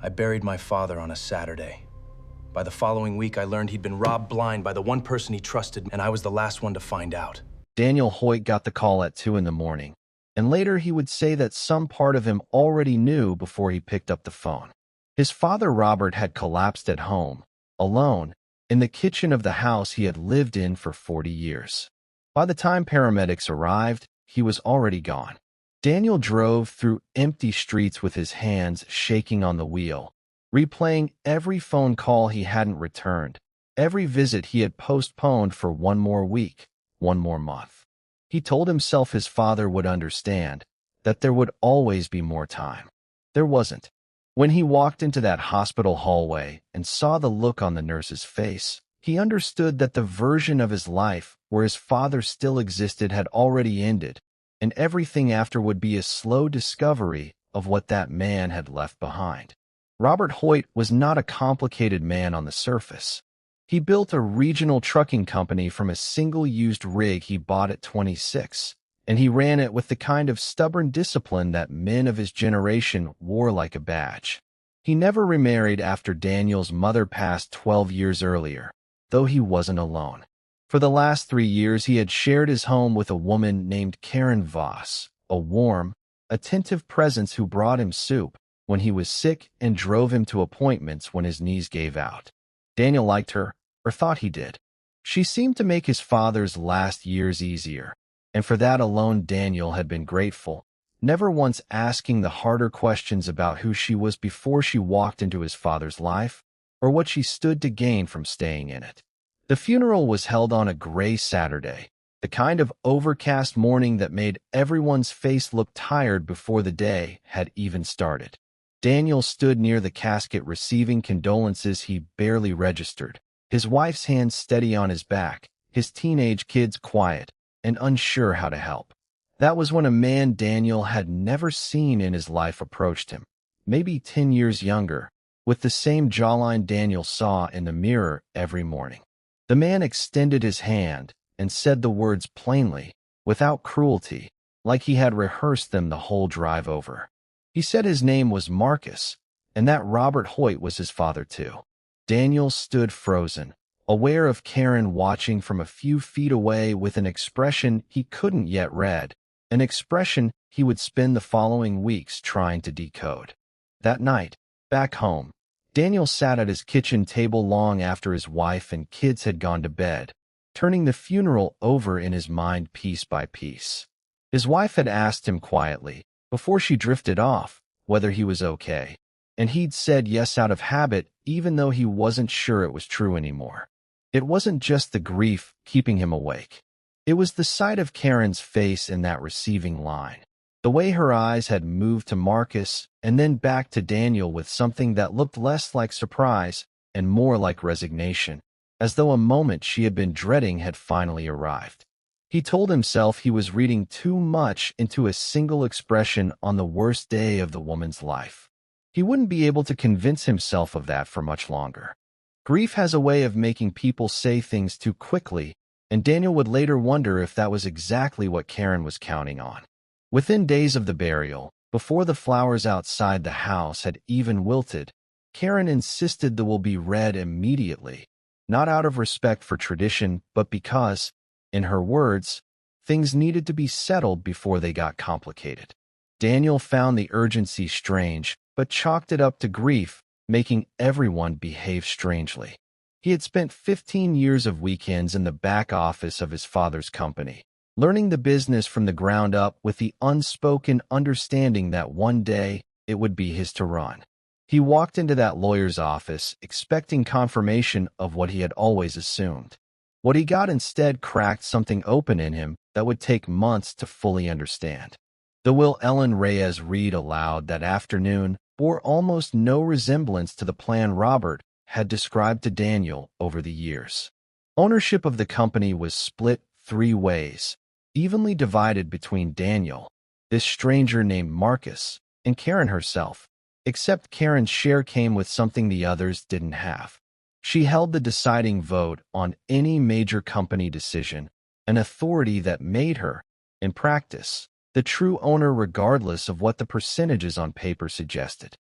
I buried my father on a Saturday. By the following week, I learned he'd been robbed blind by the one person he trusted, and I was the last one to find out. Daniel Hoyt got the call at 2 in the morning, and later he would say that some part of him already knew before he picked up the phone. His father, Robert, had collapsed at home, alone, in the kitchen of the house he had lived in for 40 years. By the time paramedics arrived, he was already gone. Daniel drove through empty streets with his hands shaking on the wheel, replaying every phone call he hadn't returned, every visit he had postponed for one more week, one more month. He told himself his father would understand, that there would always be more time. There wasn't. When he walked into that hospital hallway and saw the look on the nurse's face, he understood that the version of his life where his father still existed had already ended, and everything after would be a slow discovery of what that man had left behind. Robert Hoyt was not a complicated man on the surface. He built a regional trucking company from a single-used rig he bought at 26, and he ran it with the kind of stubborn discipline that men of his generation wore like a badge. He never remarried after Daniel's mother passed 12 years earlier, though he wasn't alone. For the last 3 years, he had shared his home with a woman named Karen Voss, a warm, attentive presence who brought him soup when he was sick and drove him to appointments when his knees gave out. Daniel liked her, or thought he did. She seemed to make his father's last years easier, and for that alone Daniel had been grateful, never once asking the harder questions about who she was before she walked into his father's life, or what she stood to gain from staying in it. The funeral was held on a gray Saturday, the kind of overcast morning that made everyone's face look tired before the day had even started. Daniel stood near the casket receiving condolences he barely registered, his wife's hands steady on his back, his teenage kids quiet and unsure how to help. That was when a man Daniel had never seen in his life approached him, maybe 10 years younger, with the same jawline Daniel saw in the mirror every morning. The man extended his hand and said the words plainly, without cruelty, like he had rehearsed them the whole drive over. He said his name was Marcus, and that Robert Hoyt was his father too. Daniel stood frozen, aware of Karen watching from a few feet away with an expression he couldn't yet read, an expression he would spend the following weeks trying to decode. That night, back home, Daniel sat at his kitchen table long after his wife and kids had gone to bed, turning the funeral over in his mind piece by piece. His wife had asked him quietly, before she drifted off, whether he was okay, and he'd said yes out of habit even though he wasn't sure it was true anymore. It wasn't just the grief keeping him awake. It was the sight of Karen's face in that receiving line, the way her eyes had moved to Marcus and then back to Daniel with something that looked less like surprise and more like resignation, as though a moment she had been dreading had finally arrived. He told himself he was reading too much into a single expression on the worst day of the woman's life. He wouldn't be able to convince himself of that for much longer. Grief has a way of making people say things too quickly, and Daniel would later wonder if that was exactly what Karen was counting on. Within days of the burial, before the flowers outside the house had even wilted, Karen insisted the will be read immediately, not out of respect for tradition, but because, in her words, things needed to be settled before they got complicated. Daniel found the urgency strange, but chalked it up to grief, making everyone behave strangely. He had spent 15 years of weekends in the back office of his father's company, learning the business from the ground up with the unspoken understanding that one day it would be his to run. He walked into that lawyer's office expecting confirmation of what he had always assumed. What he got instead cracked something open in him that would take months to fully understand. The will Ellen Reyes read aloud that afternoon bore almost no resemblance to the plan Robert had described to Daniel over the years. Ownership of the company was split 3 ways, evenly divided between Daniel, this stranger named Marcus, and Karen herself, except Karen's share came with something the others didn't have. She held the deciding vote on any major company decision, an authority that made her, in practice, the true owner regardless of what the percentages on paper suggested.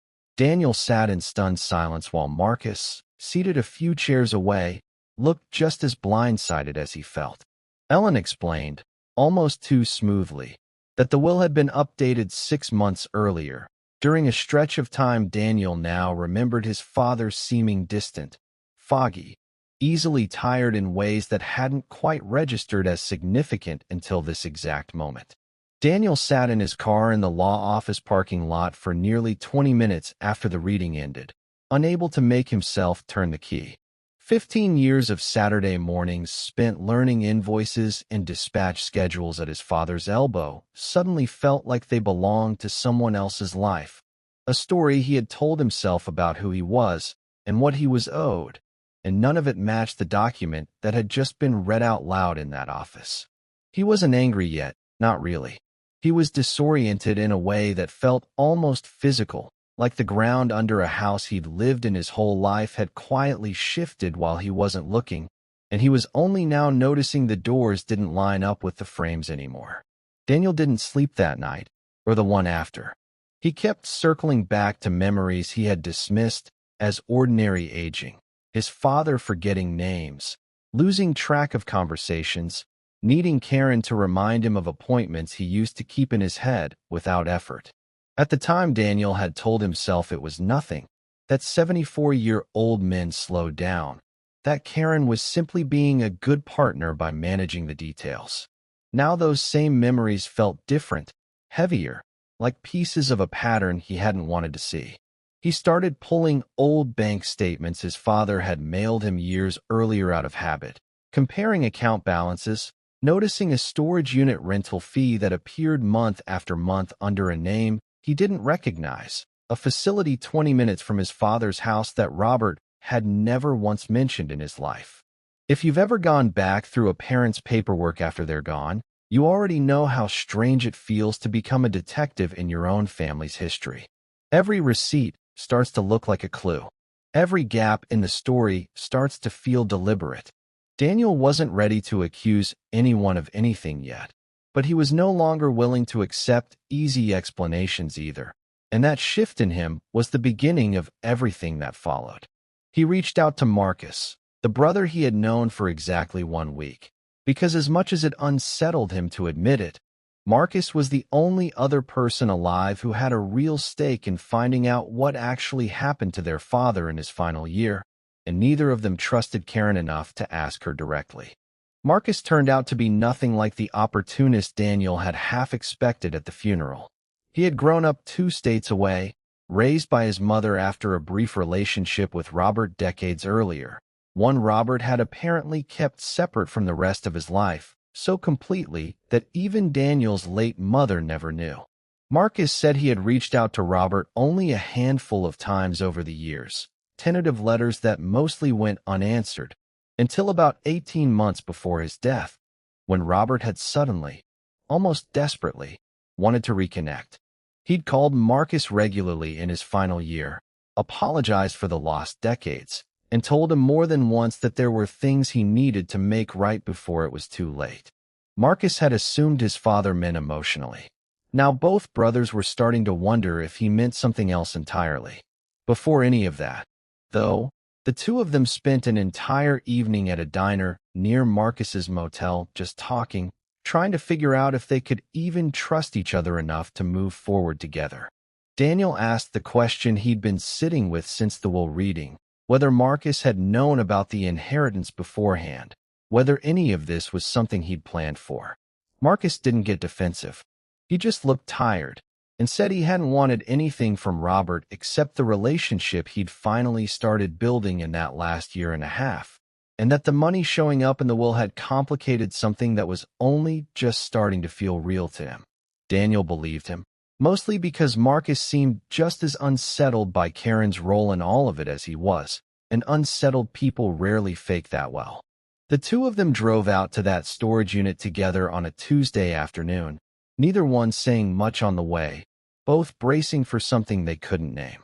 Daniel sat in stunned silence while Marcus, seated a few chairs away, looked just as blindsided as he felt. Ellen explained, almost too smoothly, that the will had been updated 6 months earlier. During a stretch of time, Daniel now remembered his father seeming distant, foggy, easily tired in ways that hadn't quite registered as significant until this exact moment. Daniel sat in his car in the law office parking lot for nearly 20 minutes after the reading ended, unable to make himself turn the key. 15 years of Saturday mornings spent learning invoices and dispatch schedules at his father's elbow suddenly felt like they belonged to someone else's life, a story he had told himself about who he was and what he was owed, and none of it matched the document that had just been read out loud in that office. He wasn't angry yet, not really. He was disoriented in a way that felt almost physical, like the ground under a house he'd lived in his whole life had quietly shifted while he wasn't looking, and he was only now noticing the doors didn't line up with the frames anymore. Daniel didn't sleep that night, or the one after. He kept circling back to memories he had dismissed as ordinary aging, his father forgetting names, losing track of conversations, needing Karen to remind him of appointments he used to keep in his head without effort. At the time, Daniel had told himself it was nothing, that 74-year-old men slowed down, that Karen was simply being a good partner by managing the details. Now those same memories felt different, heavier, like pieces of a pattern he hadn't wanted to see. He started pulling old bank statements his father had mailed him years earlier out of habit, comparing account balances, noticing a storage unit rental fee that appeared month after month under a name he didn't recognize, a facility 20 minutes from his father's house that Robert had never once mentioned in his life. If you've ever gone back through a parent's paperwork after they're gone, you already know how strange it feels to become a detective in your own family's history. Every receipt starts to look like a clue. Every gap in the story starts to feel deliberate. Daniel wasn't ready to accuse anyone of anything yet, but he was no longer willing to accept easy explanations either, and that shift in him was the beginning of everything that followed. He reached out to Marcus, the brother he had known for exactly 1 week, because as much as it unsettled him to admit it, Marcus was the only other person alive who had a real stake in finding out what actually happened to their father in his final year, and neither of them trusted Karen enough to ask her directly. Marcus turned out to be nothing like the opportunist Daniel had half expected at the funeral. He had grown up 2 states away, raised by his mother after a brief relationship with Robert decades earlier, one Robert had apparently kept separate from the rest of his life, so completely that even Daniel's late mother never knew. Marcus said he had reached out to Robert only a handful of times over the years, tentative letters that mostly went unanswered, until about 18 months before his death, when Robert had suddenly, almost desperately, wanted to reconnect. He'd called Marcus regularly in his final year, apologized for the lost decades, and told him more than once that there were things he needed to make right before it was too late. Marcus had assumed his father meant emotionally. Now both brothers were starting to wonder if he meant something else entirely. Before any of that, though, the two of them spent an entire evening at a diner near Marcus's motel just talking, trying to figure out if they could even trust each other enough to move forward together. Daniel asked the question he'd been sitting with since the will reading, whether Marcus had known about the inheritance beforehand, whether any of this was something he'd planned for. Marcus didn't get defensive. He just looked tired, and said he hadn't wanted anything from Robert except the relationship he'd finally started building in that last year and a half, and that the money showing up in the will had complicated something that was only just starting to feel real to him. Daniel believed him, mostly because Marcus seemed just as unsettled by Karen's role in all of it as he was, and unsettled people rarely fake that well. The two of them drove out to that storage unit together on a Tuesday afternoon, neither one saying much on the way, both bracing for something they couldn't name.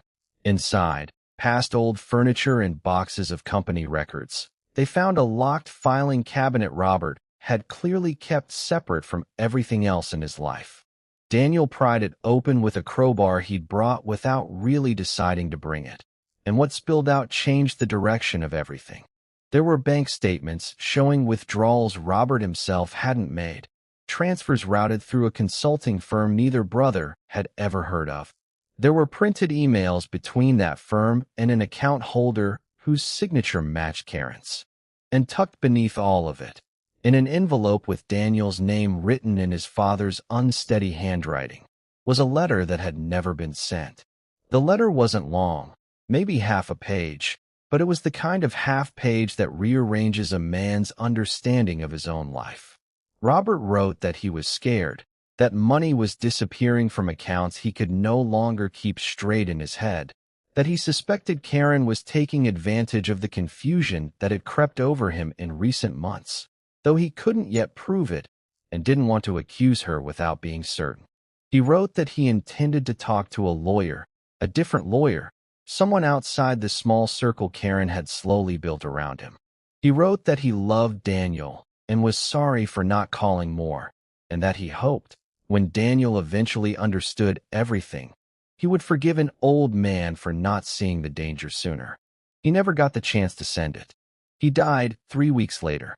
Inside, past old furniture and boxes of company records, they found a locked filing cabinet Robert had clearly kept separate from everything else in his life. Daniel pried it open with a crowbar he'd brought without really deciding to bring it. And what spilled out changed the direction of everything. There were bank statements showing withdrawals Robert himself hadn't made, transfers routed through a consulting firm neither brother had ever heard of. There were printed emails between that firm and an account holder whose signature matched Karen's. And tucked beneath all of it, in an envelope with Daniel's name written in his father's unsteady handwriting, was a letter that had never been sent. The letter wasn't long, maybe half a page, but it was the kind of half page that rearranges a man's understanding of his own life. Robert wrote that he was scared, that money was disappearing from accounts he could no longer keep straight in his head, that he suspected Karen was taking advantage of the confusion that had crept over him in recent months, though he couldn't yet prove it and didn't want to accuse her without being certain. He wrote that he intended to talk to a lawyer, a different lawyer, someone outside the small circle Karen had slowly built around him. He wrote that he loved Daniel and was sorry for not calling more, and that he hoped, when Daniel eventually understood everything, he would forgive an old man for not seeing the danger sooner. He never got the chance to send it. He died 3 weeks later.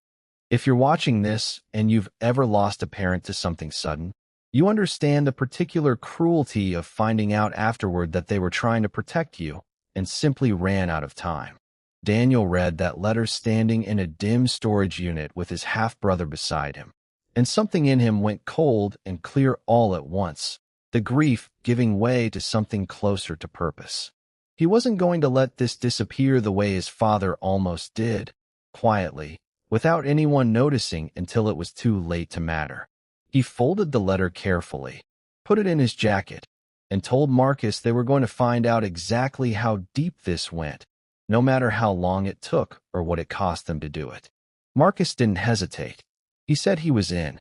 If you're watching this and you've ever lost a parent to something sudden, you understand the particular cruelty of finding out afterward that they were trying to protect you and simply ran out of time. Daniel read that letter standing in a dim storage unit with his half-brother beside him, and something in him went cold and clear all at once, the grief giving way to something closer to purpose. He wasn't going to let this disappear the way his father almost did, quietly, without anyone noticing until it was too late to matter. He folded the letter carefully, put it in his jacket, and told Marcus they were going to find out exactly how deep this went, no matter how long it took or what it cost them to do it. Marcus didn't hesitate. He said he was in.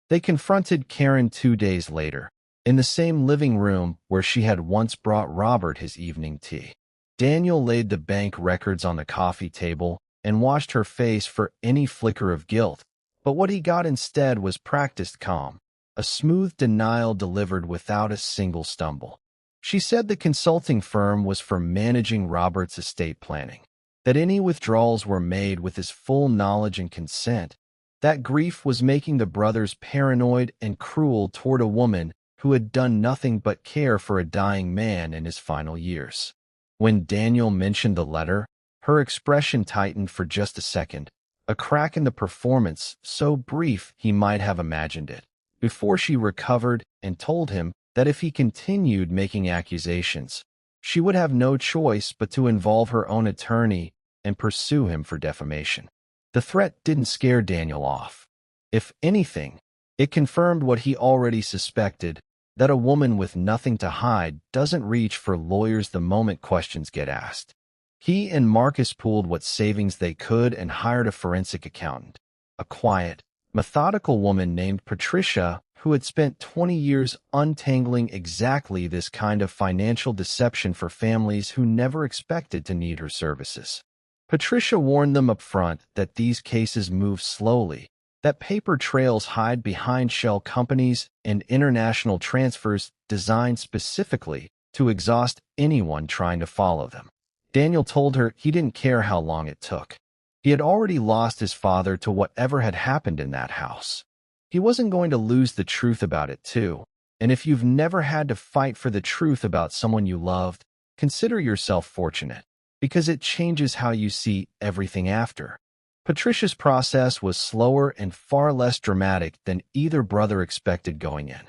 They confronted Karen 2 days later, in the same living room where she had once brought Robert his evening tea. Daniel laid the bank records on the coffee table and watched her face for any flicker of guilt, but what he got instead was practiced calm, a smooth denial delivered without a single stumble. She said the consulting firm was for managing Robert's estate planning, that any withdrawals were made with his full knowledge and consent, that grief was making the brothers paranoid and cruel toward a woman who had done nothing but care for a dying man in his final years. When Daniel mentioned the letter, her expression tightened for just a second, a crack in the performance so brief he might have imagined it, before she recovered and told him that if he continued making accusations, she would have no choice but to involve her own attorney and pursue him for defamation. The threat didn't scare Daniel off. If anything, it confirmed what he already suspected, that a woman with nothing to hide doesn't reach for lawyers the moment questions get asked. He and Marcus pooled what savings they could and hired a forensic accountant, a quiet, methodical woman named Patricia who had spent 20 years untangling exactly this kind of financial deception for families who never expected to need her services. Patricia warned them up front that these cases move slowly, that paper trails hide behind shell companies and international transfers designed specifically to exhaust anyone trying to follow them. Daniel told her he didn't care how long it took. He had already lost his father to whatever had happened in that house. He wasn't going to lose the truth about it too, and if you've never had to fight for the truth about someone you loved, consider yourself fortunate, because it changes how you see everything after. Patricia's process was slower and far less dramatic than either brother expected going in.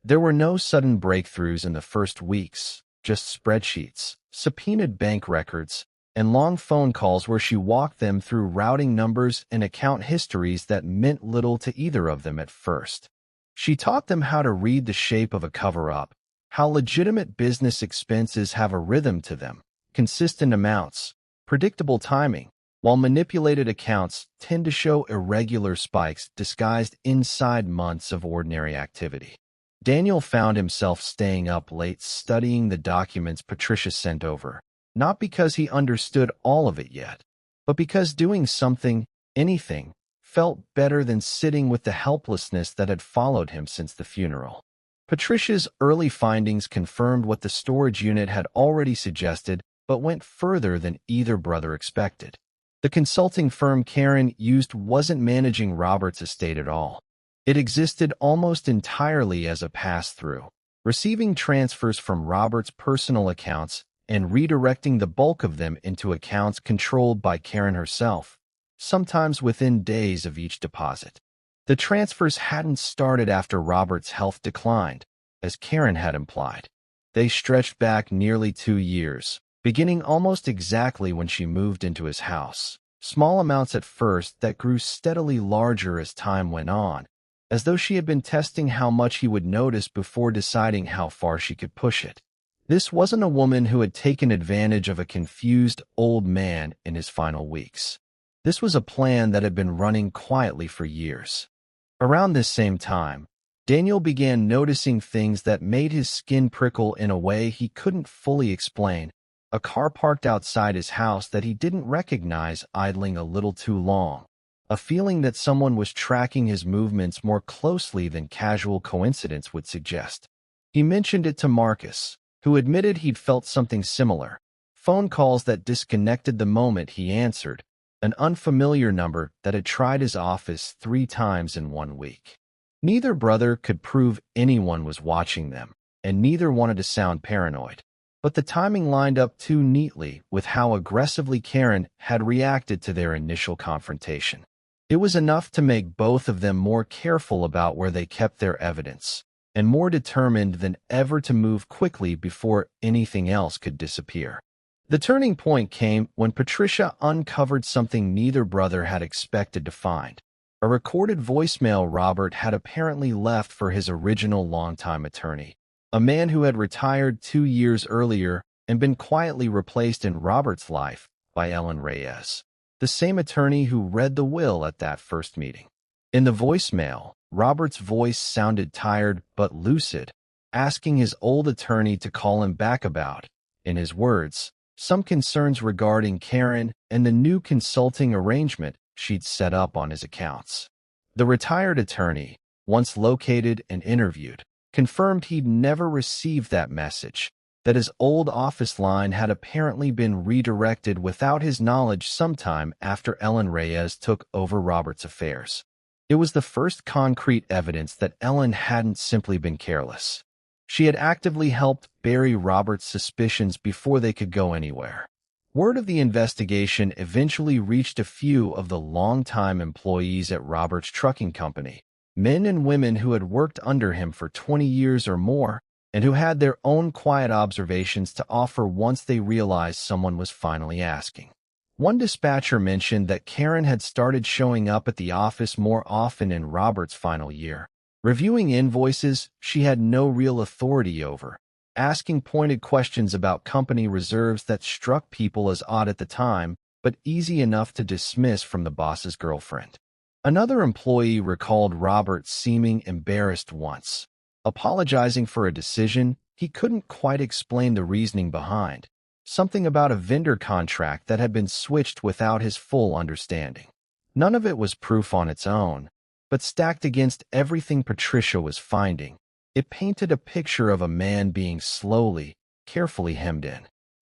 There were no sudden breakthroughs in the first weeks, just spreadsheets, subpoenaed bank records, and long phone calls where she walked them through routing numbers and account histories that meant little to either of them at first. She taught them how to read the shape of a cover-up, how legitimate business expenses have a rhythm to them, consistent amounts, predictable timing, while manipulated accounts tend to show irregular spikes disguised inside months of ordinary activity. Daniel found himself staying up late studying the documents Patricia sent over, not because he understood all of it yet, but because doing something, anything, felt better than sitting with the helplessness that had followed him since the funeral. Patricia's early findings confirmed what the storage unit had already suggested, but went further than either brother expected. The consulting firm Karen used wasn't managing Robert's estate at all. It existed almost entirely as a pass-through, receiving transfers from Robert's personal accounts and redirecting the bulk of them into accounts controlled by Karen herself, sometimes within days of each deposit. The transfers hadn't started after Robert's health declined, as Karen had implied. They stretched back nearly 2 years, beginning almost exactly when she moved into his house. Small amounts at first that grew steadily larger as time went on, as though she had been testing how much he would notice before deciding how far she could push it. This wasn't a woman who had taken advantage of a confused old man in his final weeks. This was a plan that had been running quietly for years. Around this same time, Daniel began noticing things that made his skin prickle in a way he couldn't fully explain. A car parked outside his house that he didn't recognize idling a little too long. A feeling that someone was tracking his movements more closely than casual coincidence would suggest. He mentioned it to Marcus, who admitted he'd felt something similar. Phone calls that disconnected the moment he answered, an unfamiliar number that had tried his office 3 times in 1 week. Neither brother could prove anyone was watching them, and neither wanted to sound paranoid. But the timing lined up too neatly with how aggressively Karen had reacted to their initial confrontation. It was enough to make both of them more careful about where they kept their evidence, and more determined than ever to move quickly before anything else could disappear. The turning point came when Patricia uncovered something neither brother had expected to find: a recorded voicemail Robert had apparently left for his original longtime attorney, a man who had retired 2 years earlier and been quietly replaced in Robert's life by Ellen Reyes, the same attorney who read the will at that first meeting. In the voicemail, Robert's voice sounded tired but lucid, asking his old attorney to call him back about, in his words, some concerns regarding Karen and the new consulting arrangement she'd set up on his accounts. The retired attorney, once located and interviewed, confirmed he'd never received that message, that his old office line had apparently been redirected without his knowledge sometime after Ellen Reyes took over Robert's affairs. It was the first concrete evidence that Ellen hadn't simply been careless. She had actively helped bury Robert's suspicions before they could go anywhere. Word of the investigation eventually reached a few of the longtime employees at Robert's trucking company, men and women who had worked under him for 20 years or more, and who had their own quiet observations to offer once they realized someone was finally asking. One dispatcher mentioned that Karen had started showing up at the office more often in Robert's final year, reviewing invoices she had no real authority over, asking pointed questions about company reserves that struck people as odd at the time, but easy enough to dismiss from the boss's girlfriend. Another employee recalled Robert seeming embarrassed once, apologizing for a decision he couldn't quite explain the reasoning behind, something about a vendor contract that had been switched without his full understanding. None of it was proof on its own, but stacked against everything Patricia was finding, it painted a picture of a man being slowly, carefully hemmed in.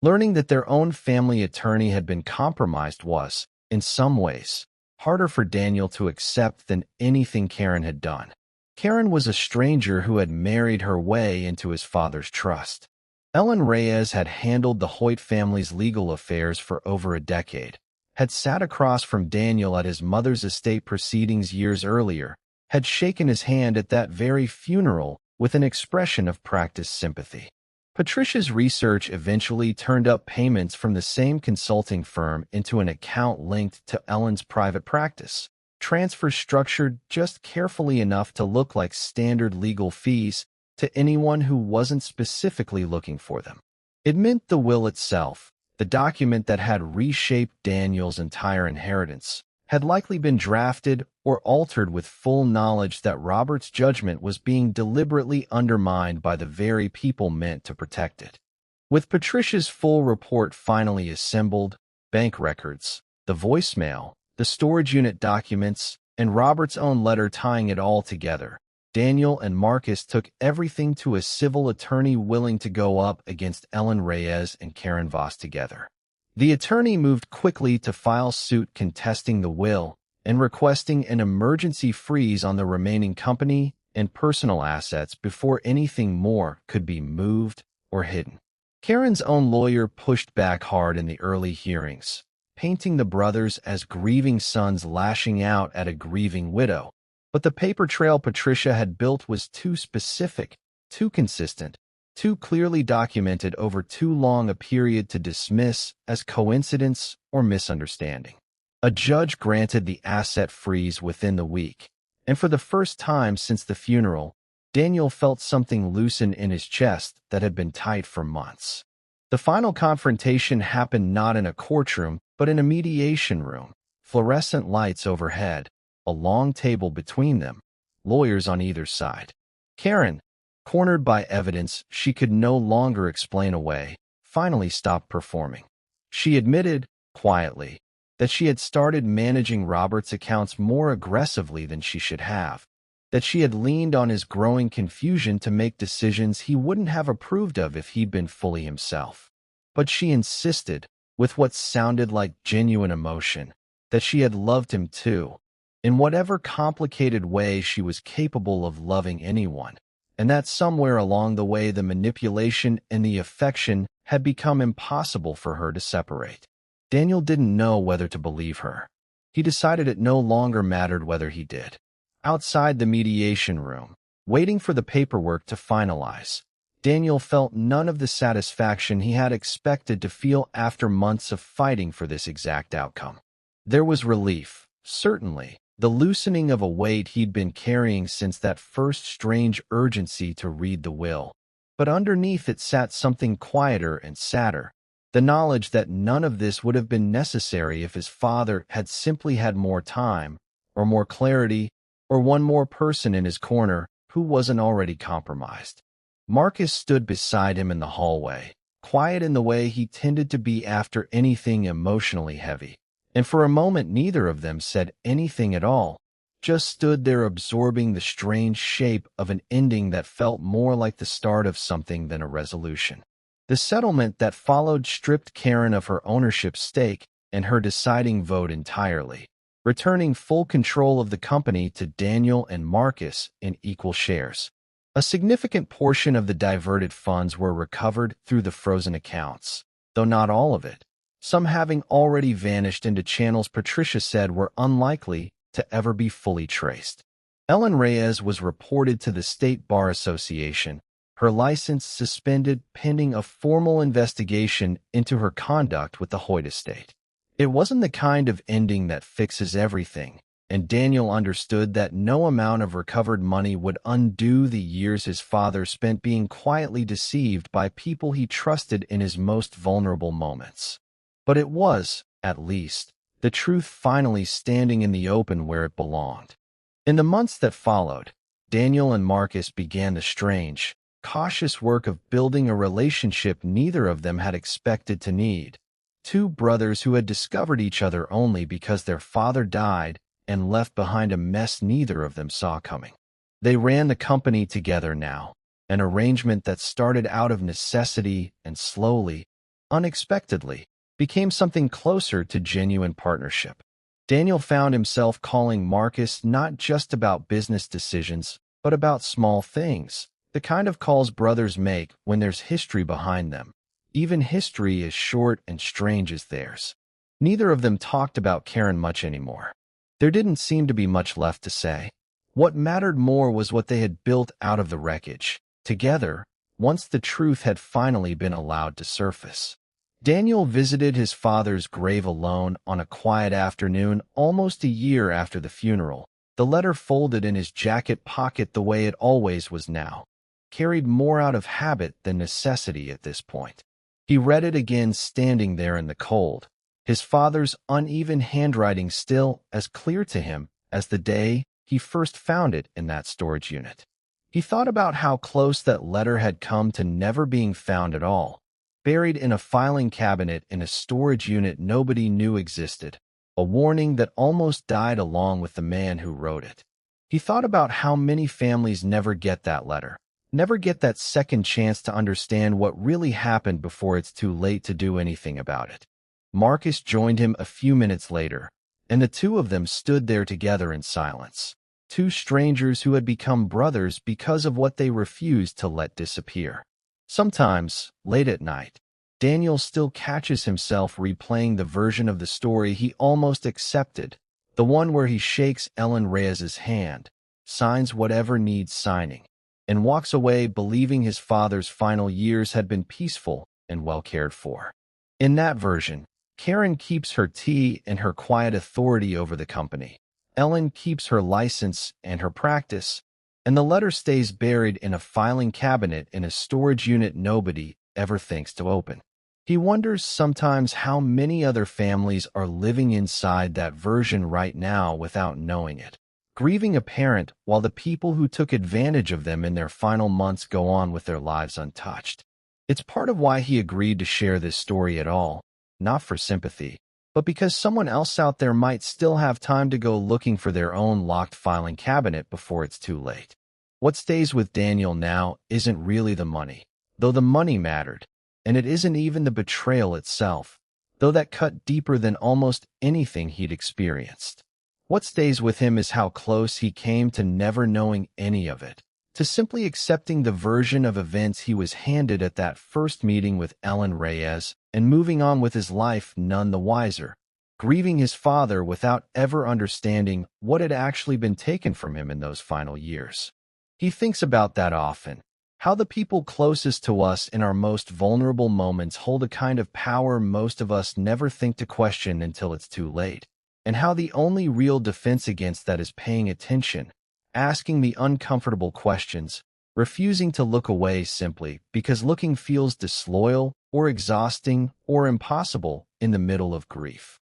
Learning that their own family attorney had been compromised was, in some ways, harder for Daniel to accept than anything Karen had done. Karen was a stranger who had married her way into his father's trust. Ellen Reyes had handled the Hoyt family's legal affairs for over a decade, had sat across from Daniel at his mother's estate proceedings years earlier, had shaken his hand at that very funeral with an expression of practiced sympathy. Patricia's research eventually turned up payments from the same consulting firm into an account linked to Ellen's private practice, transfers structured just carefully enough to look like standard legal fees to anyone who wasn't specifically looking for them. It meant the will itself, the document that had reshaped Daniel's entire inheritance, had likely been drafted or altered with full knowledge that Robert's judgment was being deliberately undermined by the very people meant to protect it. With Patricia's full report finally assembled, bank records, the voicemail, the storage unit documents, and Robert's own letter tying it all together, Daniel and Marcus took everything to a civil attorney willing to go up against Ellen Reyes and Karen Voss together. The attorney moved quickly to file suit contesting the will and requesting an emergency freeze on the remaining company and personal assets before anything more could be moved or hidden. Karen's own lawyer pushed back hard in the early hearings, painting the brothers as grieving sons lashing out at a grieving widow. But the paper trail Patricia had built was too specific, too consistent, too clearly documented over too long a period to dismiss as coincidence or misunderstanding. A judge granted the asset freeze within the week, and for the first time since the funeral, Daniel felt something loosen in his chest that had been tight for months. The final confrontation happened not in a courtroom, but in a mediation room, fluorescent lights overhead, a long table between them, lawyers on either side. Karen, cornered by evidence she could no longer explain away, finally stopped performing. She admitted, quietly, that she had started managing Robert's accounts more aggressively than she should have, that she had leaned on his growing confusion to make decisions he wouldn't have approved of if he'd been fully himself. But she insisted, with what sounded like genuine emotion, that she had loved him too, in whatever complicated way she was capable of loving anyone, and that somewhere along the way the manipulation and the affection had become impossible for her to separate. Daniel didn't know whether to believe her. He decided it no longer mattered whether he did. Outside the mediation room, waiting for the paperwork to finalize, Daniel felt none of the satisfaction he had expected to feel after months of fighting for this exact outcome. There was relief, certainly, the loosening of a weight he'd been carrying since that first strange urgency to read the will. But underneath it sat something quieter and sadder, the knowledge that none of this would have been necessary if his father had simply had more time, or more clarity, or one more person in his corner who wasn't already compromised. Marcus stood beside him in the hallway, quiet in the way he tended to be after anything emotionally heavy. And for a moment neither of them said anything at all, just stood there absorbing the strange shape of an ending that felt more like the start of something than a resolution. The settlement that followed stripped Karen of her ownership stake and her deciding vote entirely, returning full control of the company to Daniel and Marcus in equal shares. A significant portion of the diverted funds were recovered through the frozen accounts, though not all of it, some having already vanished into channels Patricia said were unlikely to ever be fully traced. Ellen Reyes was reported to the State Bar Association, her license suspended pending a formal investigation into her conduct with the Hoyt estate. It wasn't the kind of ending that fixes everything, and Daniel understood that no amount of recovered money would undo the years his father spent being quietly deceived by people he trusted in his most vulnerable moments. But it was, at least, the truth finally standing in the open where it belonged. In the months that followed, Daniel and Marcus began the strange, cautious work of building a relationship neither of them had expected to need. Two brothers who had discovered each other only because their father died and left behind a mess neither of them saw coming. They ran the company together now, an arrangement that started out of necessity and slowly, unexpectedly, became something closer to genuine partnership. Daniel found himself calling Marcus not just about business decisions, but about small things, the kind of calls brothers make when there's history behind them, even history as short and strange as theirs. Neither of them talked about Karen much anymore. There didn't seem to be much left to say. What mattered more was what they had built out of the wreckage, together, once the truth had finally been allowed to surface. Daniel visited his father's grave alone on a quiet afternoon almost a year after the funeral, the letter folded in his jacket pocket the way it always was now, carried more out of habit than necessity at this point. He read it again standing there in the cold, his father's uneven handwriting still as clear to him as the day he first found it in that storage unit. He thought about how close that letter had come to never being found at all, buried in a filing cabinet in a storage unit nobody knew existed, a warning that almost died along with the man who wrote it. He thought about how many families never get that letter, never get that second chance to understand what really happened before it's too late to do anything about it. Marcus joined him a few minutes later, and the two of them stood there together in silence. Two strangers who had become brothers because of what they refused to let disappear. Sometimes, late at night, Daniel still catches himself replaying the version of the story he almost accepted, the one where he shakes Ellen Reyes's hand, signs whatever needs signing, and walks away believing his father's final years had been peaceful and well cared for. In that version, Karen keeps her tea and her quiet authority over the company. Ellen keeps her license and her practice, and the letter stays buried in a filing cabinet in a storage unit nobody ever thinks to open. He wonders sometimes how many other families are living inside that version right now without knowing it, grieving a parent while the people who took advantage of them in their final months go on with their lives untouched. It's part of why he agreed to share this story at all, not for sympathy, but because someone else out there might still have time to go looking for their own locked filing cabinet before it's too late. What stays with Daniel now isn't really the money, though the money mattered, and it isn't even the betrayal itself, though that cut deeper than almost anything he'd experienced. What stays with him is how close he came to never knowing any of it, to simply accepting the version of events he was handed at that first meeting with Ellen Reyes and moving on with his life none the wiser, grieving his father without ever understanding what had actually been taken from him in those final years. He thinks about that often, how the people closest to us in our most vulnerable moments hold a kind of power most of us never think to question until it's too late, and how the only real defense against that is paying attention, asking the uncomfortable questions, refusing to look away simply because looking feels disloyal or exhausting or impossible in the middle of grief.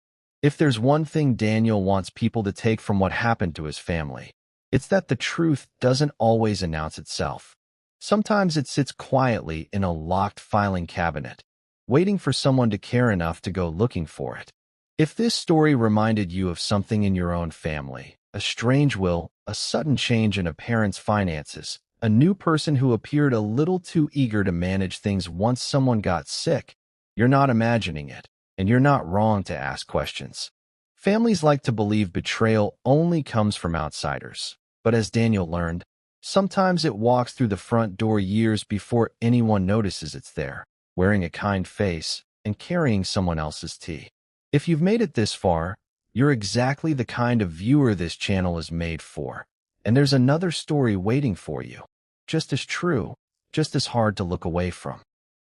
If there's one thing Daniel wants people to take from what happened to his family, it's that the truth doesn't always announce itself. Sometimes it sits quietly in a locked filing cabinet, waiting for someone to care enough to go looking for it. If this story reminded you of something in your own family, a strange will, a sudden change in a parent's finances, a new person who appeared a little too eager to manage things once someone got sick, you're not imagining it, and you're not wrong to ask questions. Families like to believe betrayal only comes from outsiders, but as Daniel learned, sometimes it walks through the front door years before anyone notices it's there, wearing a kind face and carrying someone else's tea. If you've made it this far, you're exactly the kind of viewer this channel is made for, and there's another story waiting for you, just as true, just as hard to look away from.